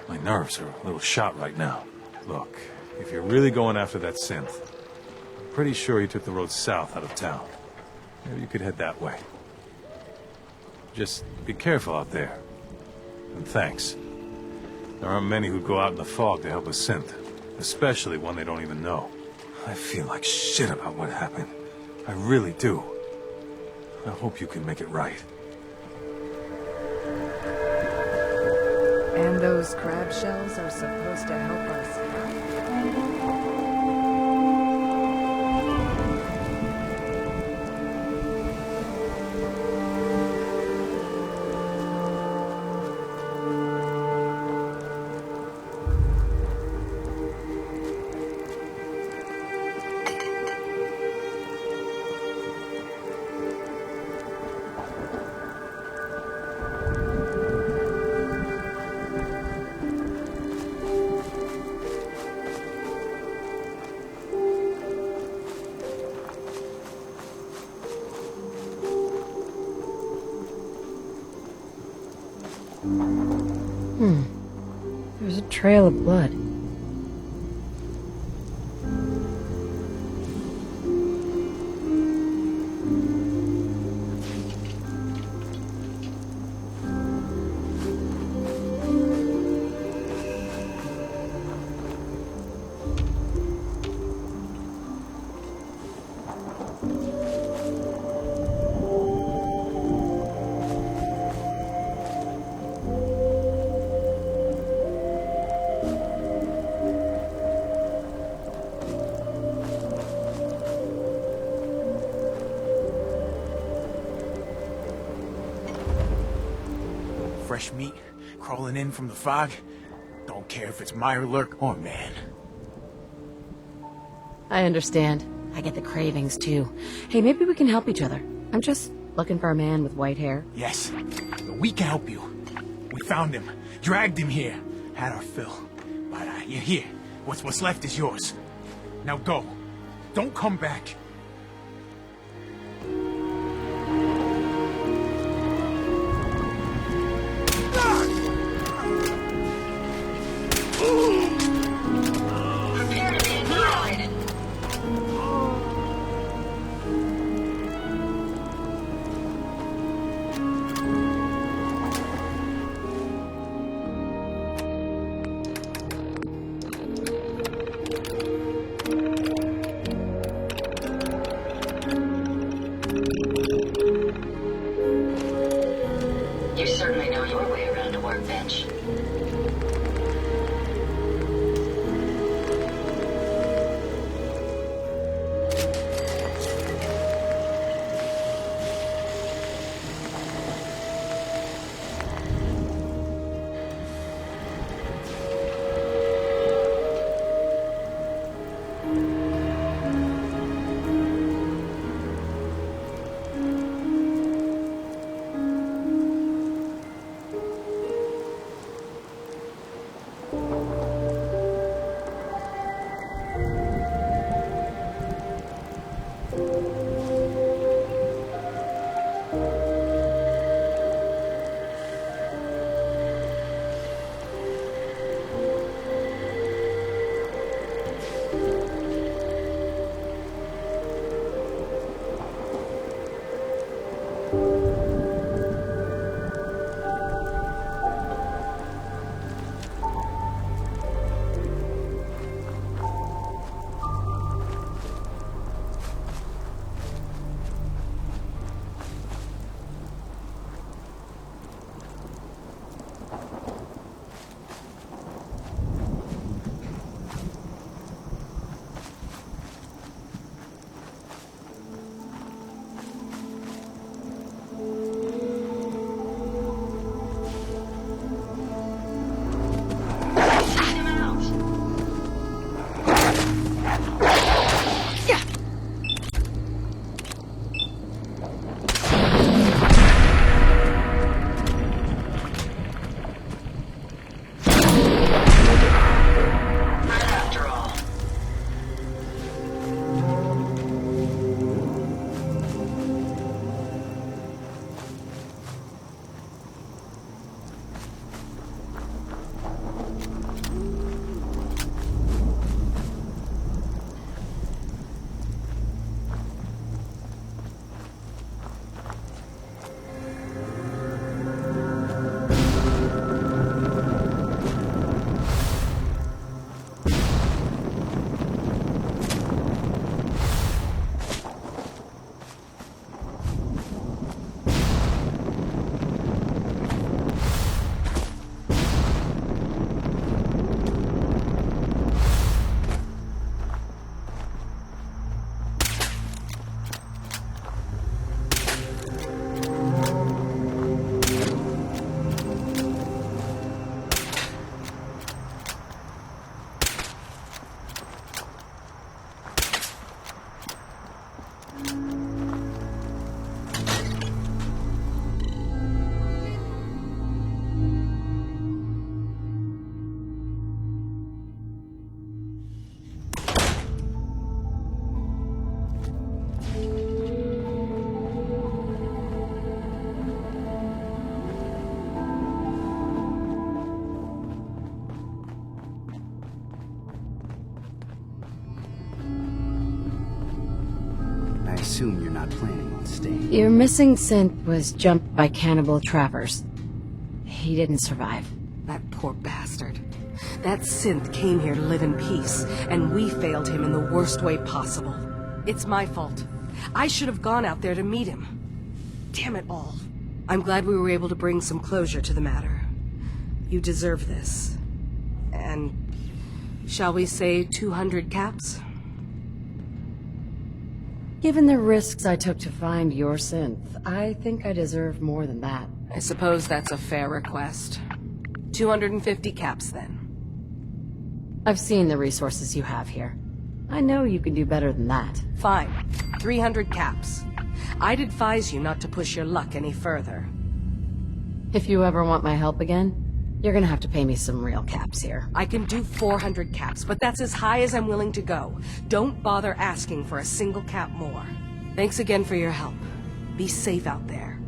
My nerves are a little shot right now. Look, if you're really going after that synth, I'm pretty sure he took the road south out of town. Maybe you could head that way. Just be careful out there. And thanks. There aren't many who'd go out in the fog to help a synth, especially one they don't even know. I feel like shit about what happened. I really do. I hope you can make it right.
And those crab shells are supposed to help us.
There's a trail of blood.
Fresh meat crawling in from the fog. Don't care if it's Mirelurk or man.
I understand. I get the cravings too. Hey, maybe we can help each other. I'm just looking for a man with white hair.
Yes, but we can help you. We found him, dragged him here, had our fill. But you're here. What's left is yours. Now go. Don't come back.
Prepare to be annihilated.
assume you're not planning on staying.
Your missing synth was jumped by cannibal trappers. He didn't survive.
That poor bastard. That synth came here to live in peace, and we failed him in the worst way possible. It's my fault. I should have gone out there to meet him. Damn it all. I'm glad we were able to bring some closure to the matter. You deserve this. And shall we say 200 caps?
Given the risks I took to find your synth, I think I deserve more than that.
I suppose that's a fair request. 250 caps, then.
I've seen the resources you have here. I know you can do better than that.
Fine. 300 caps. I'd advise you not to push your luck any further.
If you ever want my help again, you're gonna have to pay me some real caps here.
I can do 400 caps, but that's as high as I'm willing to go. Don't bother asking for a single cap more. Thanks again for your help. Be safe out there.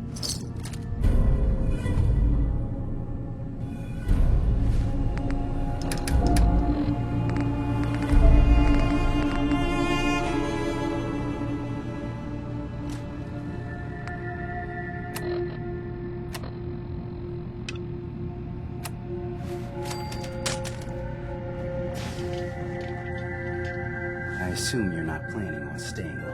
I assume you're not planning on staying long.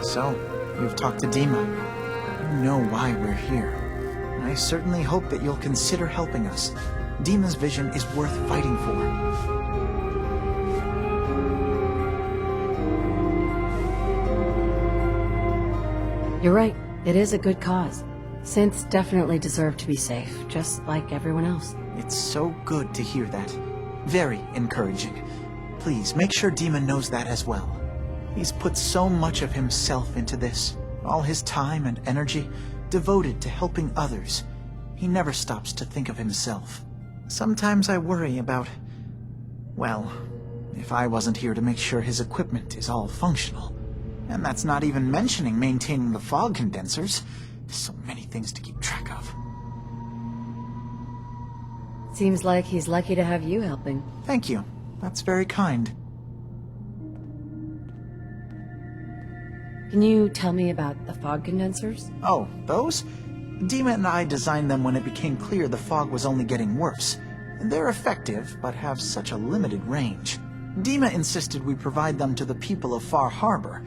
So, you've talked to Dima. You know why we're here. I certainly hope that you'll consider helping us. Dima's vision is worth fighting for.
You're right. It is a good cause. Synths definitely deserve to be safe, just like everyone else.
It's so good to hear that. Very encouraging. Please, make sure Dima knows that as well. He's put so much of himself into this. All his time and energy devoted to helping others. He never stops to think of himself. Sometimes I worry about... well, if I wasn't here to make sure his equipment is all functional. And that's not even mentioning maintaining the fog condensers. So many things to keep track of.
Seems like he's lucky to have you helping.
Thank you. That's very kind.
Can you tell me about the fog condensers?
Oh, those? Dima and I designed them when it became clear the fog was only getting worse. They're effective, but have such a limited range. Dima insisted we provide them to the people of Far Harbor,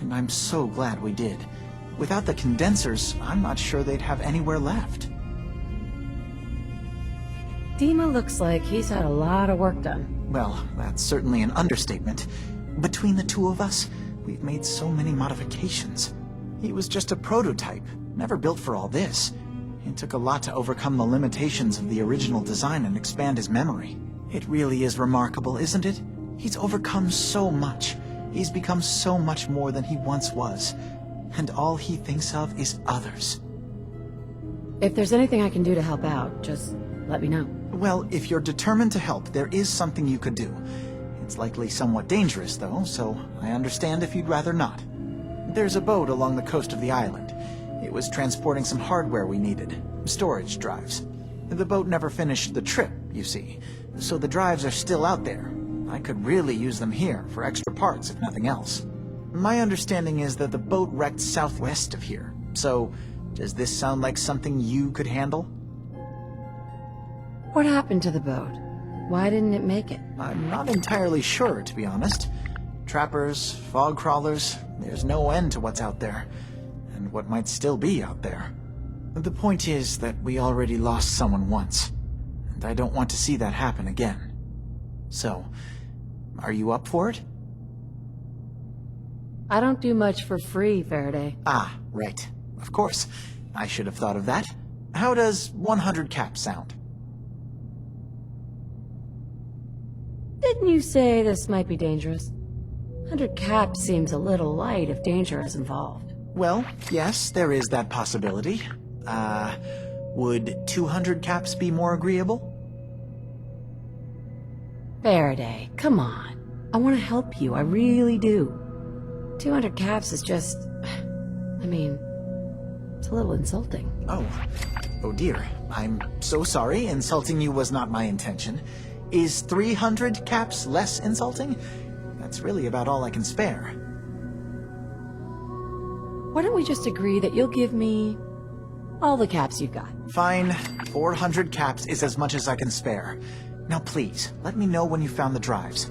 and I'm so glad we did. Without the condensers, I'm not sure they'd have anywhere left.
Dima looks like he's had a lot of work done.
Well, that's certainly an understatement. Between the two of us, we've made so many modifications. He was just a prototype, never built for all this. It took a lot to overcome the limitations of the original design and expand his memory. It really is remarkable, isn't it? He's overcome so much. He's become so much more than he once was. And all he thinks of is others.
If there's anything I can do to help out, just let me know.
Well, if you're determined to help, there is something you could do. It's likely somewhat dangerous, though, so I understand if you'd rather not. There's a boat along the coast of the island. It was transporting some hardware we needed, storage drives. The boat never finished the trip, you see, so the drives are still out there. I could really use them here for extra parts, if nothing else. My understanding is that the boat wrecked southwest of here, so does this sound like something you could handle?
What happened to the boat? Why didn't it make it?
I'm not entirely sure, to be honest. Trappers, fog crawlers, there's no end to what's out there, and what might still be out there. The point is that we already lost someone once, and I don't want to see that happen again. So, are you up for it?
I don't do much for free, Faraday.
Ah, right. Of course. I should have thought of that. How does 100 caps sound?
Didn't you say this might be dangerous? 100 caps seems a little light if danger is involved.
Well, yes, there is that possibility. Would 200 caps be more agreeable?
Faraday, come on. I want to help you, I really do. 200 caps is just... I mean, it's a little insulting.
Oh dear. I'm so sorry. Insulting you was not my intention. Is 300 caps less insulting? That's really about all I can spare.
Why don't we just agree that you'll give me all the caps you've got?
Fine. 400 caps is as much as I can spare. Now please, let me know when you found the drives.